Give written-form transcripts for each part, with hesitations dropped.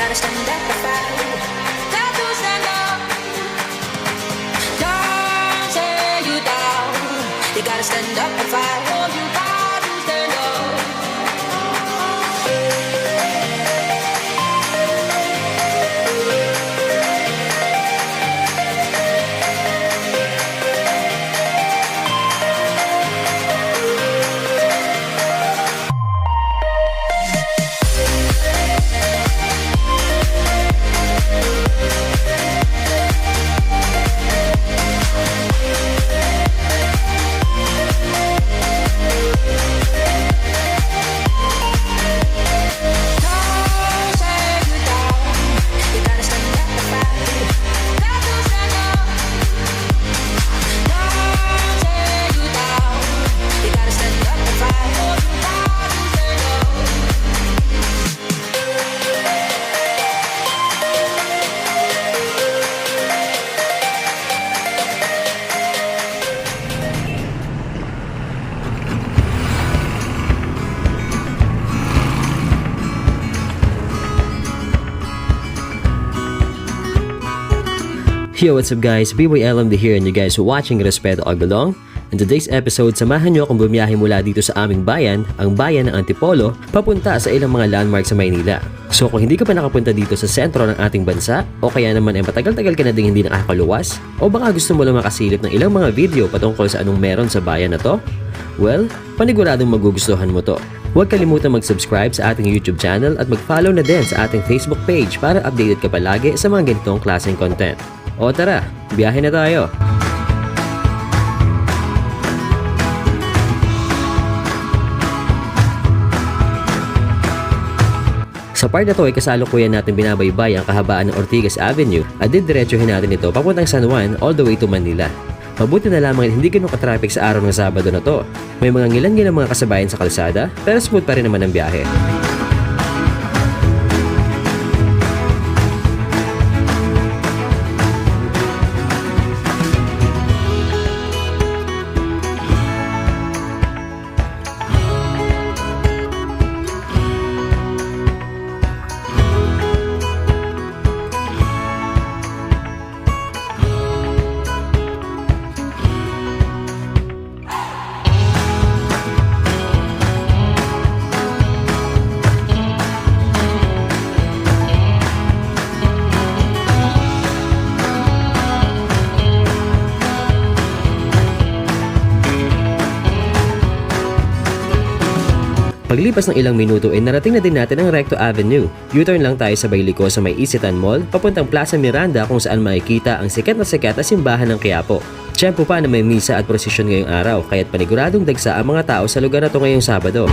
gotta stand up and fight. Got to stand up. Don't say you down. You gotta stand up and fight. Oh, you got to stand up. Yo, what's up guys? BYLMD here and you guys watching Respeto All Belong. In today's episode, samahan nyo akong bumiyahe mula dito sa aming bayan, ang bayan ng Antipolo, papunta sa ilang mga landmark sa Maynila. So kung hindi ka pa nakapunta dito sa sentro ng ating bansa, o kaya naman ay matagal-tagal ka na ding hindi nakakaluwas, o baka gusto mo lang makasilip ng ilang mga video patungkol sa anong meron sa bayan na to, well, paniguradong magugustuhan mo to. Huwag kalimutan mag-subscribe sa ating YouTube channel at mag-follow na din sa ating Facebook page para updated ka palagi sa mga ganitong klaseng content. O tara, biyahe na tayo! Sa part na to ay kasalukuyan natin binabaybay ang kahabaan ng Ortigas Avenue at didiretsuhin natin ito papuntang San Juan all the way to Manila. Mabuti na lamang hindi ganun ka-traffic sa araw ng Sabado na to. May mga ngilan-ngilang mga kasabayan sa kalsada pero smooth pa rin naman ang biyahe. Paglipas ng ilang minuto ay narating na din natin ang Recto Avenue. U-turn lang tayo sa Bayliko sa may Isitan Mall, papuntang Plaza Miranda kung saan makikita ang sikat na simbahan ng Quiapo. Tiyempo pa na may misa at prosesyon ngayong araw, kaya't paniguradong dagsa ang mga tao sa lugar na to ngayong Sabado.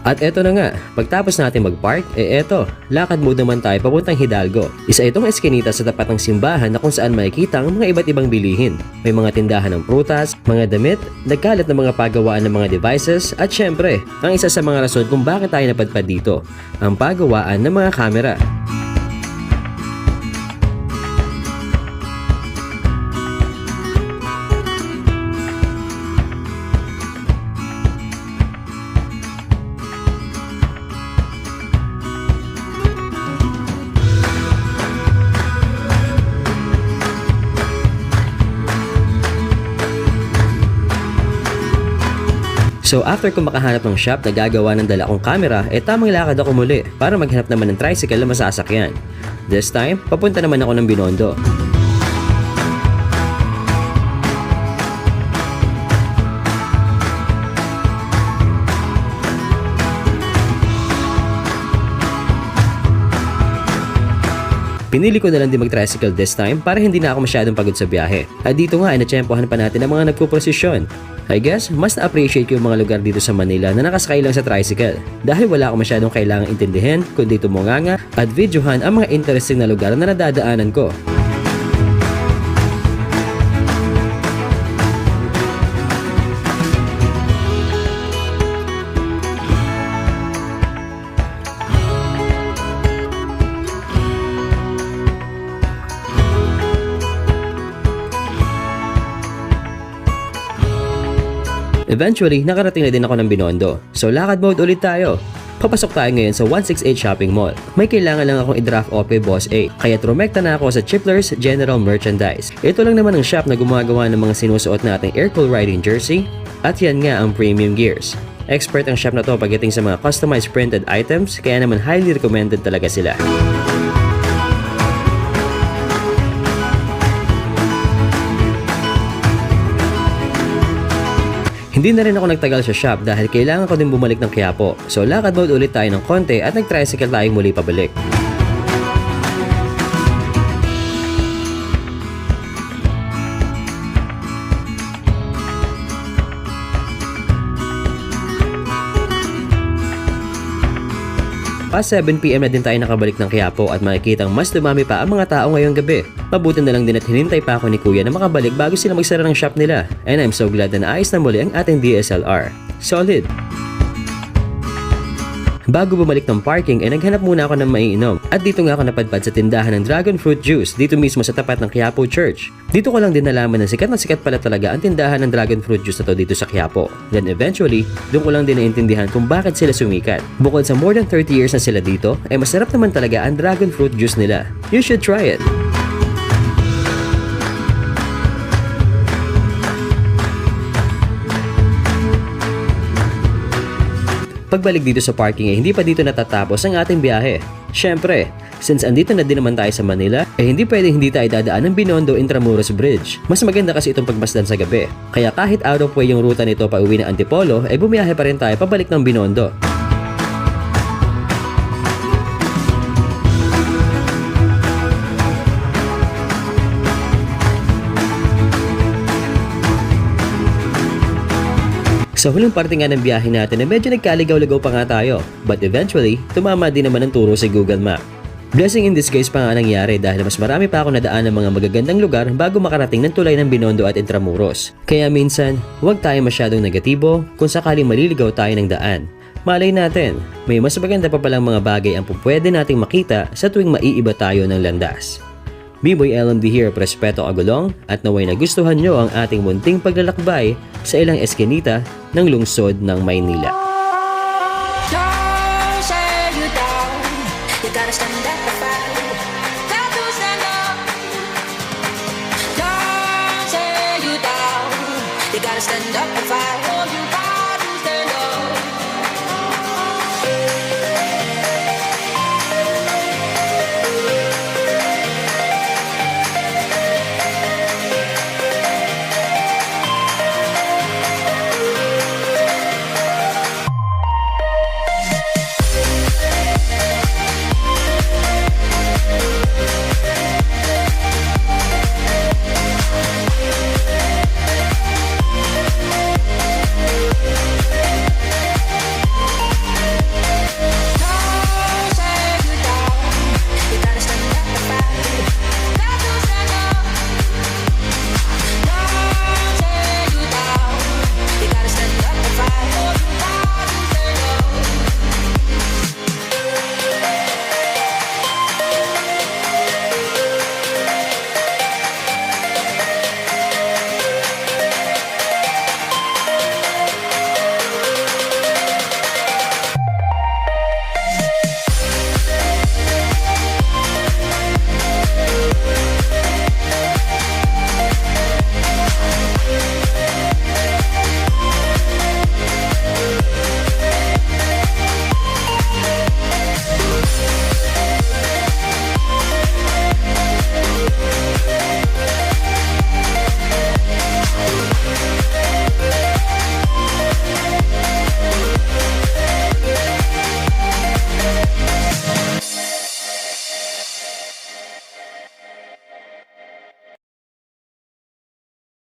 At eto na nga, pagtapos natin mag-park, eto, lakad muna naman tayo papuntang Hidalgo. Isa itong eskinita sa tapat ng simbahan na kung saan makikita ang mga iba't ibang bilihin. May mga tindahan ng prutas, mga damit, nagkalat ng mga pagawaan ng mga devices, at syempre, ang isa sa mga rason kung bakit tayo napadpad dito, ang pagawaan ng mga kamera. So after ko makahanap ng shop na gagawa ng dala kong camera, tamang lakad ako muli para maghanap naman ng tricycle na masasakyan. This time, papunta naman ako ng Binondo. Pinili ko na lang din mag-tricycle this time para hindi na ako masyadong pagod sa biyahe. At dito nga ay natsyempohan pa natin ang mga nagpuprosesyon. I guess, mas na-appreciate ko yung mga lugar dito sa Manila na nakasakay lang sa tricycle. Dahil wala ako masyadong kailangang intindihin, kundi tumunganga at videohan ang mga interesting na lugar na nadadaanan ko. Eventually, nakarating na din ako ng Binondo. So lakad mode ulit tayo. Papasok tayo ngayon sa 168 Shopping Mall. May kailangan lang akong i-draft off kay Boss A, kaya trumekta na ako sa Chipler's General Merchandise. Ito lang naman ang shop na gumagawa ng mga sinusuot nating air cool riding jersey, at yan nga ang premium gears. Expert ang shop na to pagdating sa mga customized printed items, kaya naman highly recommended talaga sila. Hindi na rin ako nagtagal sa shop dahil kailangan ko din bumalik ng Quiapo. So lakad mode ulit tayo ng konti at nag-tricycle tayong muli pabalik. Past 7pm na din tayo nakabalik ng Quiapo at makikitang mas dumami pa ang mga tao ngayong gabi. Mabuti na lang din at hinintay pa ako ni Kuya na makabalik bago sila magsara ng shop nila. And I'm so glad na naayos na muli ang ating DSLR. Solid! Bago bumalik ng parking ay naghanap muna ako ng maiinom at dito nga ako napadpad sa tindahan ng Dragon Fruit Juice dito mismo sa tapat ng Quiapo Church. Dito ko lang din nalaman na sikat pala talaga ang tindahan ng Dragon Fruit Juice na to dito sa Quiapo. Then eventually, doon ko lang din naintindihan kung bakit sila sumikat. Bukod sa more than 30 years na sila dito, ay masarap naman talaga ang Dragon Fruit Juice nila. You should try it! Pagbalik dito sa parking ay hindi pa dito natatapos ang ating biyahe. Syempre, since andito na din naman tayo sa Manila, hindi pwedeng hindi tayo dadaan ng Binondo Intramuros Bridge. Mas maganda kasi itong pagmasdan sa gabi. Kaya kahit out of way yung ruta nito pa uwi ng Antipolo, ay bumiyahe pa rin tayo pabalik ng Binondo. Sa huling parte nga ng biyahe natin medyo nagkaligaw-ligaw pa nga tayo. But eventually, tumama din naman ang turo sa Google Map. Blessing in disguise pa nga nangyari dahil mas marami pa ako nadaan ng mga magagandang lugar bago makarating ng tulay ng Binondo at Intramuros. Kaya minsan, huwag tayo masyadong negatibo kung sakaling maliligaw tayo ng daan. Malay natin, may mas maganda pa palang mga bagay ang pupwede nating makita sa tuwing maiiba tayo ng landas. B-Boy LMD here, Prespeto Agulong, at naway nagustuhan nyo ang ating munting paglalakbay sa ilang eskinita ng lungsod ng Maynila. Don't say you down. You gotta stand up and fight. Got to stand up. Don't say you down. You gotta stand up and fight.